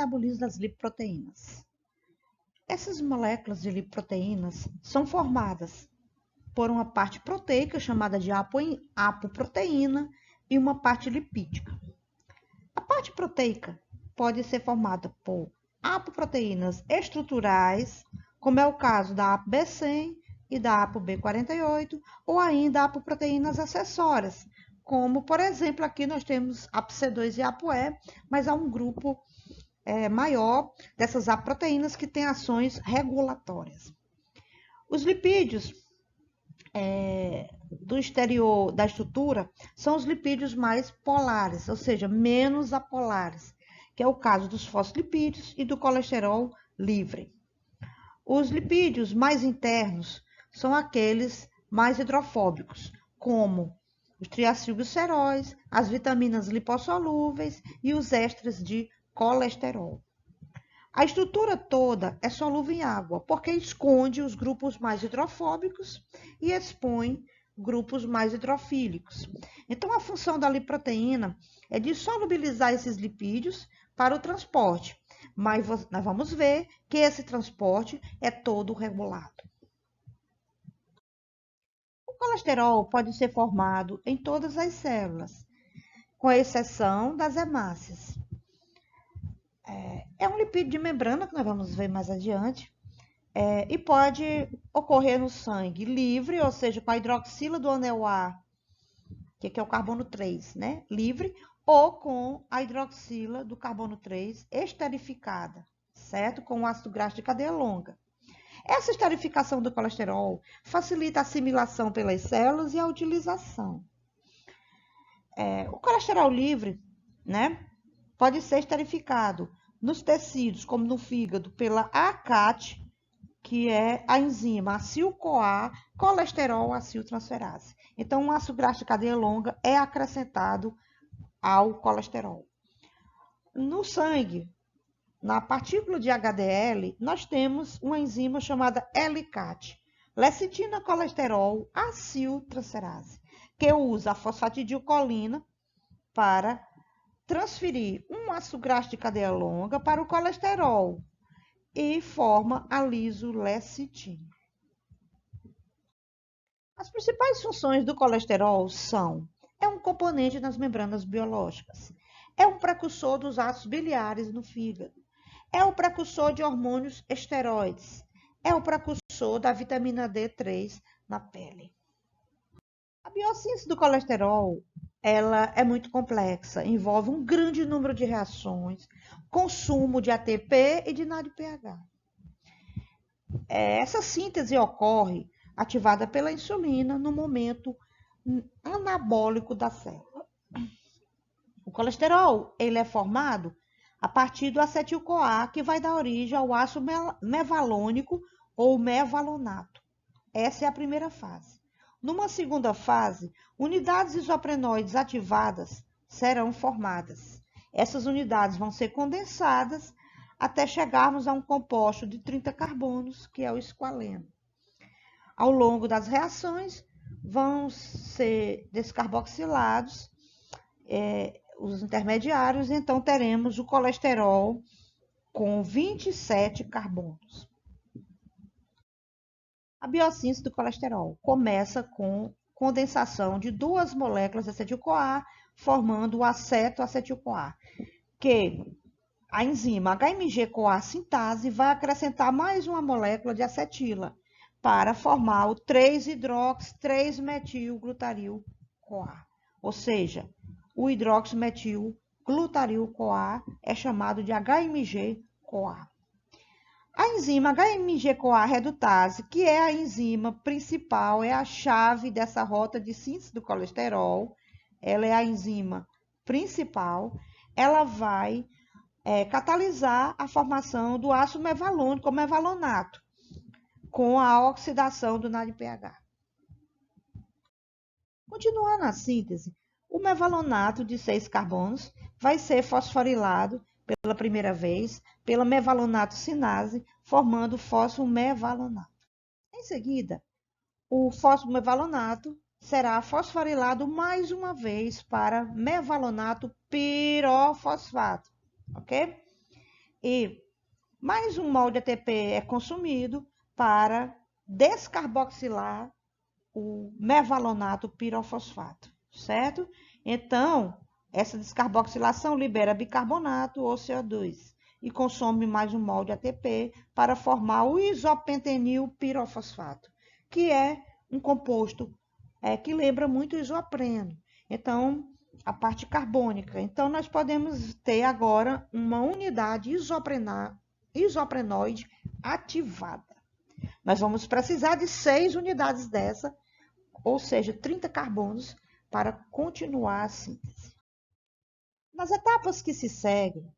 metabolismo das lipoproteínas. Essas moléculas de lipoproteínas são formadas por uma parte proteica, chamada de apoproteína, e uma parte lipídica. A parte proteica pode ser formada por apoproteínas estruturais, como é o caso da ApoB100 e da ApoB48, ou ainda apoproteínas acessórias, como, por exemplo, aqui nós temos ApoC2 e ApoE, mas há um grupo maior dessas apoproteínas que têm ações regulatórias. Os lipídios do exterior da estrutura são os lipídios mais polares, ou seja, menos apolares, que é o caso dos fosfolipídios e do colesterol livre. Os lipídios mais internos são aqueles mais hidrofóbicos, como os triacilgliceróis, as vitaminas lipossolúveis e os ésteres de colesterol. A estrutura toda é solúvel em água, porque esconde os grupos mais hidrofóbicos e expõe grupos mais hidrofílicos. Então, a função da lipoproteína é de solubilizar esses lipídios para o transporte, mas nós vamos ver que esse transporte é todo regulado. O colesterol pode ser formado em todas as células, com exceção das hemácias. É um lipídio de membrana, que nós vamos ver mais adiante, e pode ocorrer no sangue livre, ou seja, com a hidroxila do anel A, que é o carbono 3, né? Livre, ou com a hidroxila do carbono 3 esterificada, certo? Com o ácido graxo de cadeia longa. Essa esterificação do colesterol facilita a assimilação pelas células e a utilização. O colesterol livre, né, pode ser esterificado nos tecidos, como no fígado, pela ACAT, que é a enzima acil-CoA colesterol aciltransferase. Então, um ácido graxo de cadeia longa é acrescentado ao colesterol. No sangue, na partícula de HDL, nós temos uma enzima chamada LCAT, lecitina colesterol aciltransferase, que usa a fosfatidilcolina para transferir um ácido graxo de cadeia longa para o colesterol e forma a lisolecitina. As principais funções do colesterol são: é um componente das membranas biológicas, é um precursor dos ácidos biliares no fígado, é o precursor de hormônios esteroides, é o precursor da vitamina D3 na pele. A biossíntese do colesterol ela é muito complexa, envolve um grande número de reações, consumo de ATP e de NADPH. Essa síntese ocorre ativada pela insulina no momento anabólico da célula. O colesterol ele é formado a partir do acetil-CoA, que vai dar origem ao ácido mevalônico ou mevalonato. Essa é a primeira fase. Numa segunda fase, unidades isoprenoides ativadas serão formadas. Essas unidades vão ser condensadas até chegarmos a um composto de 30 carbonos, que é o esqualeno. Ao longo das reações, vão ser descarboxilados os intermediários, então teremos o colesterol com 27 carbonos. A biossíntese do colesterol começa com condensação de duas moléculas de acetil-CoA, formando o acetoacetil-CoA, que a enzima HMG-CoA sintase vai acrescentar mais uma molécula de acetila para formar o 3-hidrox-3-metil-glutaril-CoA. Ou seja, o hidroximetil-glutaril-CoA é chamado de HMG-CoA. A enzima HMG-CoA redutase, que é a enzima principal, é a chave dessa rota de síntese do colesterol, ela é a enzima principal, ela vai catalisar a formação do ácido mevalônico, ou mevalonato, com a oxidação do NADPH. Continuando a síntese, o mevalonato de 6 carbonos vai ser fosforilado pela primeira vez pela mevalonato sinase, formando o fosfomevalonato. Em seguida, o fosfomevalonato será fosforilado mais uma vez para mevalonato pirofosfato, ok? E mais um mol de ATP é consumido para descarboxilar o mevalonato pirofosfato, certo? Então, essa descarboxilação libera bicarbonato ou CO2 e consome mais um mol de ATP para formar o isopentenil pirofosfato, que é um composto que lembra muito o isopreno. Então, a parte carbônica. Então, nós podemos ter agora uma unidade isoprenoide ativada. Nós vamos precisar de 6 unidades dessa, ou seja, 30 carbonos, para continuar a síntese. Nas etapas que se seguem,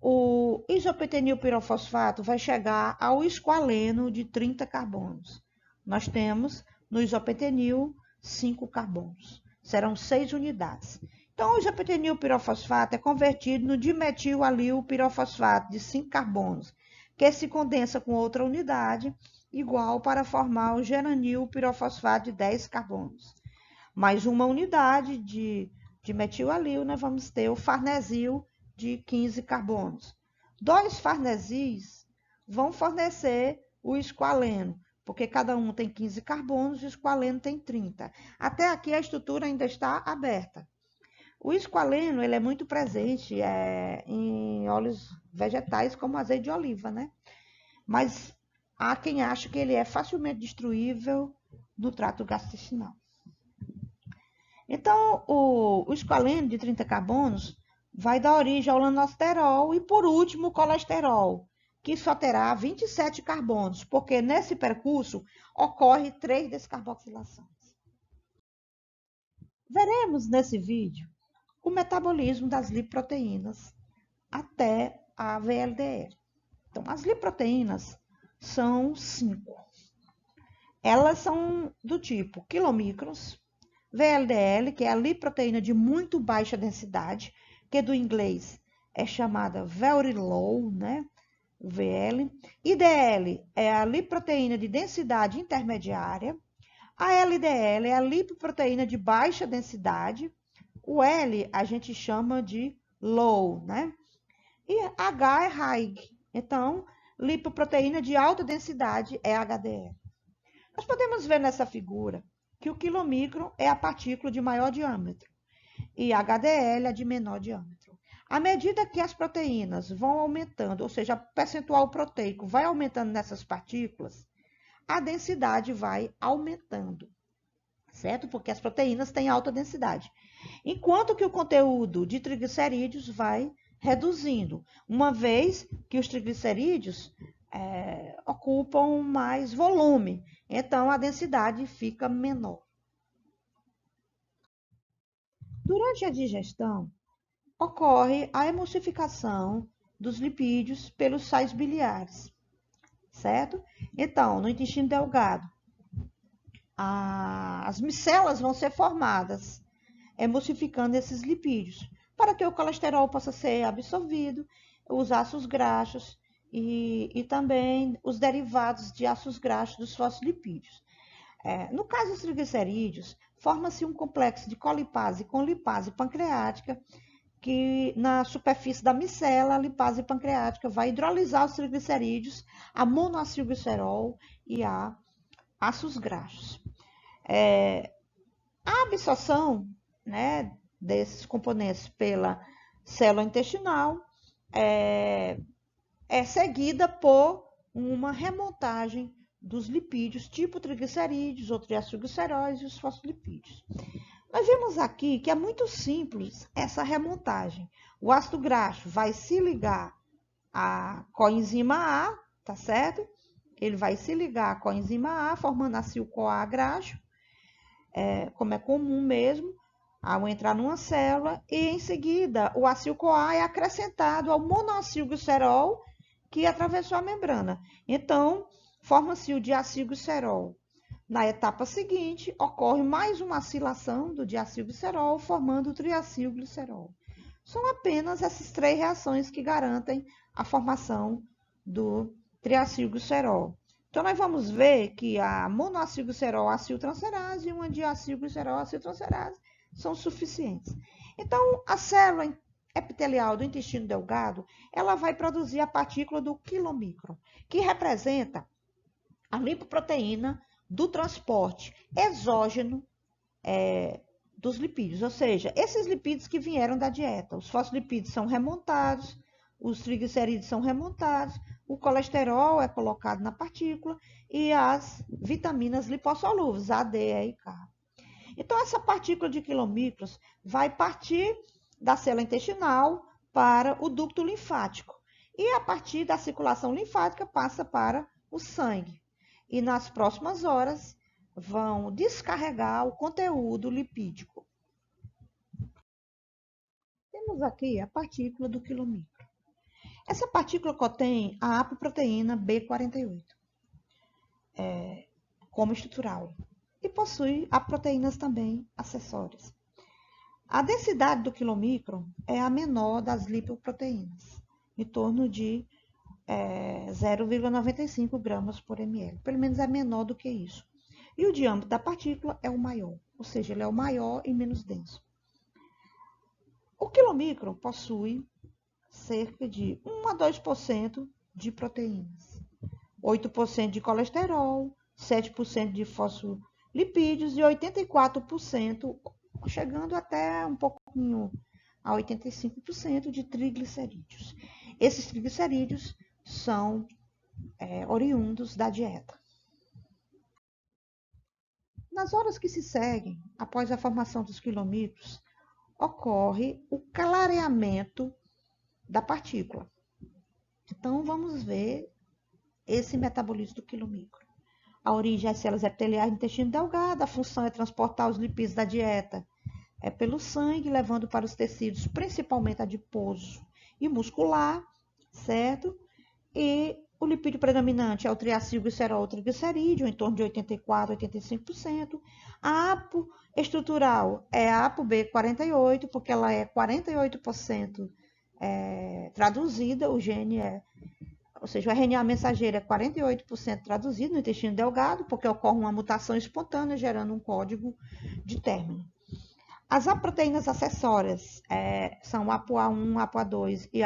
o isopentenil pirofosfato vai chegar ao esqualeno de 30 carbonos. Nós temos no isopentenil 5 carbonos. Serão 6 unidades. Então, o isopentenil pirofosfato é convertido no dimetil-alil pirofosfato de 5 carbonos, que se condensa com outra unidade igual para formar o geranil pirofosfato de 10 carbonos. Mais uma unidade de metil-alil, nós vamos ter o farnesil de 15 carbonos. 2 farnesis vão fornecer o esqualeno, porque cada um tem 15 carbonos e o esqualeno tem 30. Até aqui a estrutura ainda está aberta. O esqualeno ele é muito presente em óleos vegetais, como azeite de oliva, né? Mas há quem acha que ele é facilmente destruível no trato gastrointestinal. Então, o esqualeno de 30 carbonos vai dar origem ao lanosterol e, por último, o colesterol, que só terá 27 carbonos, porque nesse percurso ocorre 3 descarboxilações. Veremos nesse vídeo o metabolismo das lipoproteínas até a VLDL. Então, as lipoproteínas são 5. Elas são do tipo quilomicrons, VLDL, que é a lipoproteína de muito baixa densidade, que do inglês é chamada very low, né? VL. IDL é a lipoproteína de densidade intermediária. A LDL é a lipoproteína de baixa densidade. O L a gente chama de low, né? E H é high. Então, lipoproteína de alta densidade é HDL. Nós podemos ver nessa figura que o quilomicron é a partícula de maior diâmetro e HDL é de menor diâmetro. À medida que as proteínas vão aumentando, ou seja, o percentual proteico vai aumentando nessas partículas, a densidade vai aumentando, certo? Porque as proteínas têm alta densidade. Enquanto que o conteúdo de triglicerídeos vai reduzindo, uma vez que os triglicerídeos ocupam mais volume, então a densidade fica menor. Durante a digestão, ocorre a emulsificação dos lipídios pelos sais biliares, certo? Então, no intestino delgado, as micelas vão ser formadas, emulsificando esses lipídios, para que o colesterol possa ser absorvido, os ácidos graxos e também os derivados de ácidos graxos dos fosfolipídios. No caso dos triglicerídeos, forma-se um complexo de colipase com lipase pancreática, que na superfície da micela, a lipase pancreática vai hidrolisar os triglicerídeos a monoacilglicerol e a ácidos graxos. A absorção, né, desses componentes pela célula intestinal é seguida por uma remontagem dos lipídios, tipo triglicerídeos, ou triacilgliceróis e os fosfolipídios. Nós vemos aqui que é muito simples essa remontagem. O ácido graxo vai se ligar à coenzima A, tá certo? Ele vai se ligar à coenzima A, formando acil-CoA graxo, como é comum mesmo, ao entrar numa célula, e em seguida o acil-CoA é acrescentado ao monoacilglicerol, que atravessou a membrana. Então, forma-se o diacilglicerol. Na etapa seguinte, ocorre mais uma acilação do diacilglicerol, formando o triacilglicerol. São apenas essas 3 reações que garantem a formação do triacilglicerol. Então, nós vamos ver que a monoacilglicerol aciltransferase e uma diacilglicerol aciltransferase são suficientes. Então, a célula epitelial do intestino delgado, ela vai produzir a partícula do quilomicron, que representa a lipoproteína do transporte exógeno dos lipídios, ou seja, esses lipídios que vieram da dieta. Os fosfolipídios são remontados, os triglicerídeos são remontados, o colesterol é colocado na partícula e as vitaminas lipossolúveis, A, D, E e K. Então, essa partícula de quilomicros vai partir da célula intestinal para o ducto linfático e, a partir da circulação linfática, passa para o sangue. E nas próximas horas vão descarregar o conteúdo lipídico. Temos aqui a partícula do quilomicro. Essa partícula contém a apoproteína B48 como estrutural e possui proteínas também acessórias. A densidade do quilomicron é a menor das lipoproteínas, em torno de 0,95 gramas por ml. Pelo menos é menor do que isso. E o diâmetro da partícula é o maior, ou seja, ele é o maior e menos denso. O quilomicron possui cerca de 1 a 2% de proteínas, 8% de colesterol, 7% de fosfolipídios e 84%, chegando até um pouquinho a 85% de triglicerídeos. Esses triglicerídeos são oriundos da dieta. Nas horas que se seguem, após a formação dos quilomicros, ocorre o clareamento da partícula. Então, vamos ver esse metabolismo do quilomicro. A origem é as células epiteliais do intestino delgado, a função é transportar os lipídios da dieta pelo sangue, levando para os tecidos, principalmente adiposo e muscular, certo? E o lipídio predominante é o triacilglicerol triglicerídeo, em torno de 84% a 85%. A APO estrutural é a ApoB48, porque ela é 48% traduzida, o gene ou seja, o RNA mensageiro é 48% traduzido no intestino delgado, porque ocorre uma mutação espontânea, gerando um código de término. As proteínas acessórias são ApoA1, ApoA2 e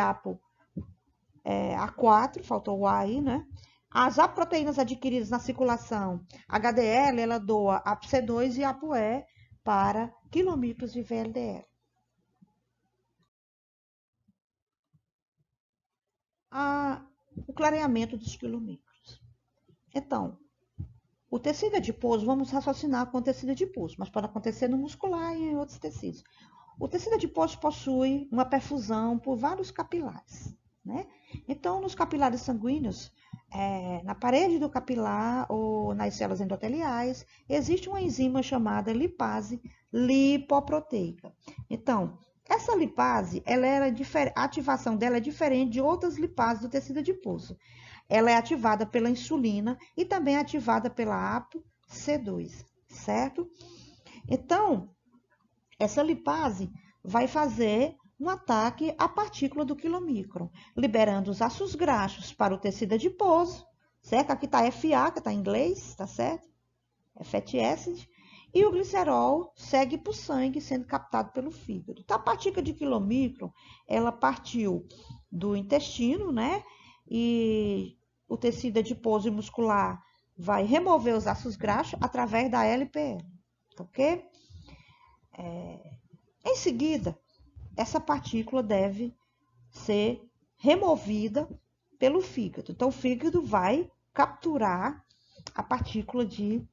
ApoA4, faltou o A aí, né? As proteínas adquiridas na circulação, HDL, ela doa ApoC2 e ApoE para quilomicros de VLDL. O clareamento dos quilomicros. Então, o tecido adiposo, vamos raciocinar com o tecido adiposo, mas pode acontecer no muscular e em outros tecidos. O tecido adiposo possui uma perfusão por vários capilares, né? Então, nos capilares sanguíneos, na parede do capilar ou nas células endoteliais, existe uma enzima chamada lipase lipoproteica. Então, essa lipase, a ativação dela é diferente de outras lipases do tecido adiposo. Ela é ativada pela insulina e também é ativada pela ApoC2, certo? Então, essa lipase vai fazer um ataque à partícula do quilomicron, liberando os ácidos graxos para o tecido adiposo, certo? Aqui está FA, que está em inglês, tá certo? É fatty acid. E o glicerol segue para o sangue, sendo captado pelo fígado. Então, a partícula de quilomicron, ela partiu do intestino, né? E o tecido adiposo e muscular vai remover os ácidos graxos através da LPL, ok? Em seguida, essa partícula deve ser removida pelo fígado. Então, o fígado vai capturar a partícula de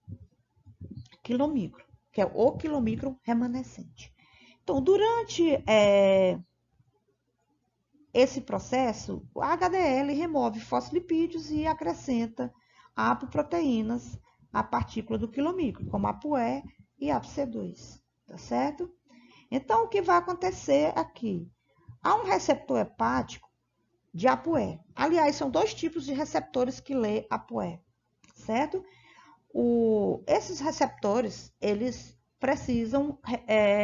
quilomicron, que é o quilomicron remanescente. Então, durante esse processo, o HDL remove fosfolipídios e acrescenta apoproteínas à partícula do quilomicron, como ApoE e ApoC2, tá certo? Então, o que vai acontecer aqui? Há um receptor hepático de ApoE. Aliás, são dois tipos de receptores que lê ApoE, certo? Esses receptores, eles precisam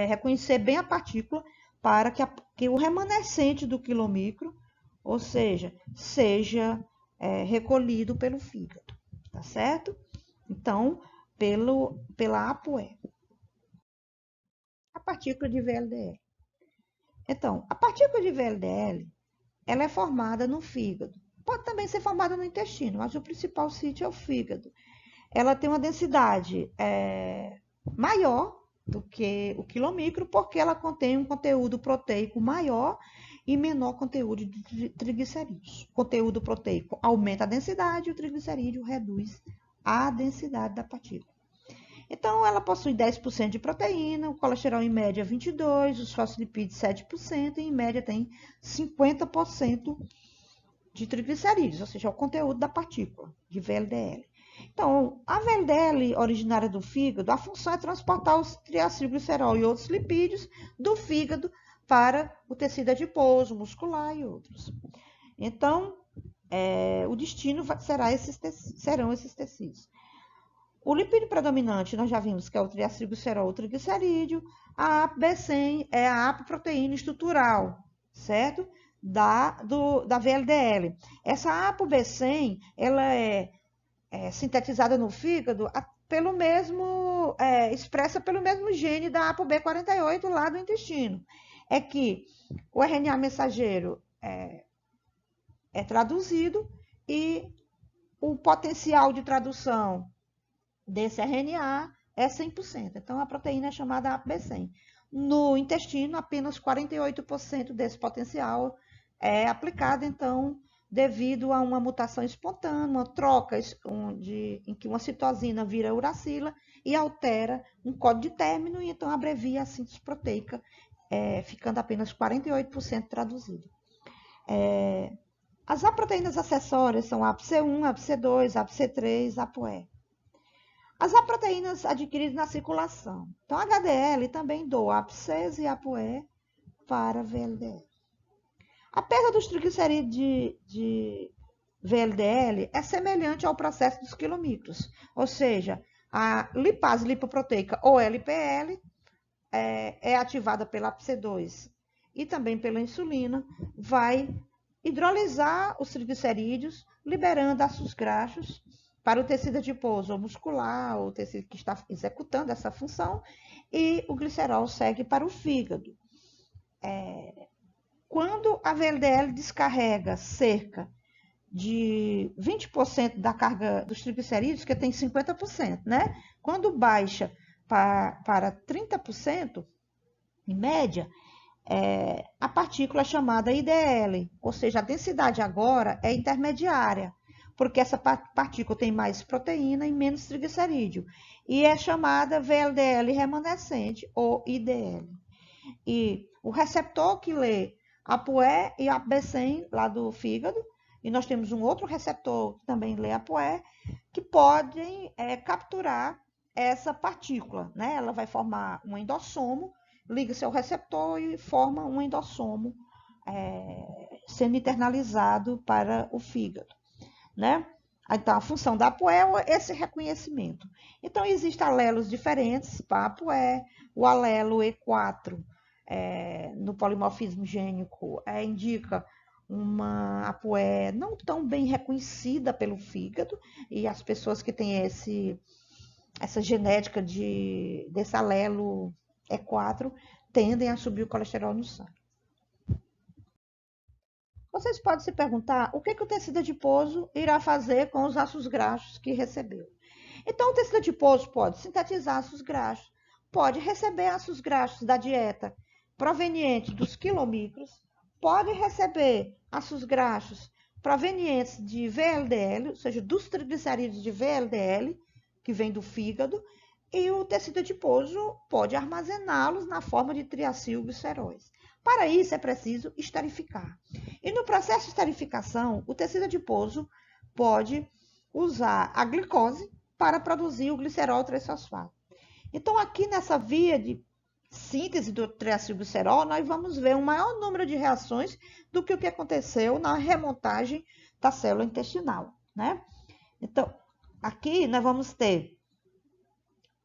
reconhecer bem a partícula para que o remanescente do quilomicro, ou seja recolhido pelo fígado, tá certo? Então, pela ApoE. A partícula de VLDL. Então, a partícula de VLDL, ela é formada no fígado. Pode também ser formada no intestino, mas o principal sítio é o fígado. Ela tem uma densidade maior do que o quilomicro, porque ela contém um conteúdo proteico maior e menor conteúdo de triglicerídeos. O conteúdo proteico aumenta a densidade e o triglicerídeo reduz a densidade da partícula. Então, ela possui 10% de proteína, o colesterol em média 22%, os fosfolipídios 7% e em média tem 50% de triglicerídeos, ou seja, o conteúdo da partícula de VLDL. Então, a VLDL originária do fígado, a função é transportar os triacilglicerol e outros lipídios do fígado para o tecido adiposo, muscular e outros. Então, o destino serão esses tecidos. O lipídio predominante, nós já vimos que é o triacilglicerol, o triglicerídeo. A ApoB100 é a apoproteína estrutural, certo? Da VLDL. Essa ApoB100, ela é sintetizada no fígado expressa pelo mesmo gene da ApoB48 lá do intestino. É que o RNA mensageiro é traduzido e o potencial de tradução desse RNA é 100%. Então, a proteína é chamada ApoB100. No intestino, apenas 48% desse potencial é aplicado, então, devido a uma mutação espontânea, uma troca em que uma citosina vira uracila e altera um código de término, e então abrevia a síntese proteica, ficando apenas 48% traduzido. As aproteínas acessórias são ApoC1, ApoC2, ApoC3, ApoE. As aproteínas adquiridas na circulação. Então, a HDL também doa ApoCs e ApoE para VLDL. A perda dos triglicerídeos de VLDL é semelhante ao processo dos quilomicros, ou seja, a lipase lipoproteica ou LPL é ativada pela ApoC2 e também pela insulina, vai hidrolisar os triglicerídeos, liberando ácidos graxos para o tecido adiposo ou muscular, ou tecido que está executando essa função, e o glicerol segue para o fígado. Quando a VLDL descarrega cerca de 20% da carga dos triglicerídeos, que tem 50%, né? Quando baixa para 30%, em média, a partícula é chamada IDL, ou seja, a densidade agora é intermediária, porque essa partícula tem mais proteína e menos triglicerídeo, e é chamada VLDL remanescente, ou IDL. E o receptor que lê ApoE e ApoB100 lá do fígado, e nós temos um outro receptor que também lê ApoE, que podem capturar essa partícula, né? Ela vai formar um endossomo, liga-se ao receptor e forma um endossomo sendo internalizado para o fígado, né? Então, a função da ApoE é esse reconhecimento. Então, existem alelos diferentes para a ApoE. O alelo E4, no polimorfismo gênico, indica uma ApoE não tão bem reconhecida pelo fígado, e as pessoas que têm essa genética desse alelo E4 tendem a subir o colesterol no sangue. Vocês podem se perguntar o que o tecido adiposo irá fazer com os ácidos graxos que recebeu. Então, o tecido adiposo pode sintetizar ácidos graxos, pode receber ácidos graxos da dieta provenientes dos quilomicros, pode receber ácidos graxos provenientes de VLDL, ou seja, dos triglicerídeos de VLDL, que vem do fígado, e o tecido adiposo pode armazená-los na forma de triacilgliceróis. Para isso, é preciso esterificar. E no processo de esterificação, o tecido adiposo pode usar a glicose para produzir o glicerol 3-fosfato. Então, aqui nessa via de síntese do triacilglicerol, nós vamos ver um maior número de reações do que o que aconteceu na remontagem da célula intestinal, né? Então, aqui nós vamos ter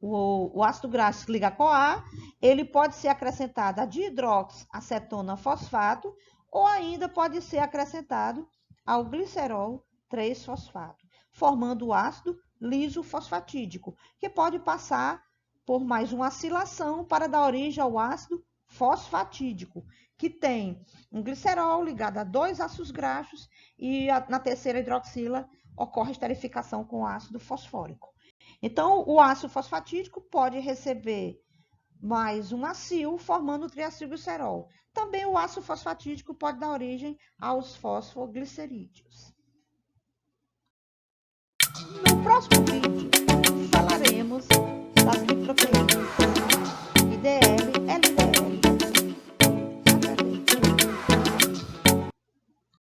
o ácido graxo que liga a CoA, ele pode ser acrescentado a dihidroxacetona fosfato ou ainda pode ser acrescentado ao glicerol 3-fosfato, formando o ácido lisofosfatídico, que pode passar por mais uma acilação para dar origem ao ácido fosfatídico, que tem um glicerol ligado a 2 ácidos graxos e na terceira hidroxila ocorre esterificação com ácido fosfórico. Então, o ácido fosfatídico pode receber mais um acil, formando o triacilglicerol. Também o ácido fosfatídico pode dar origem aos fosfoglicerídeos. No próximo vídeo,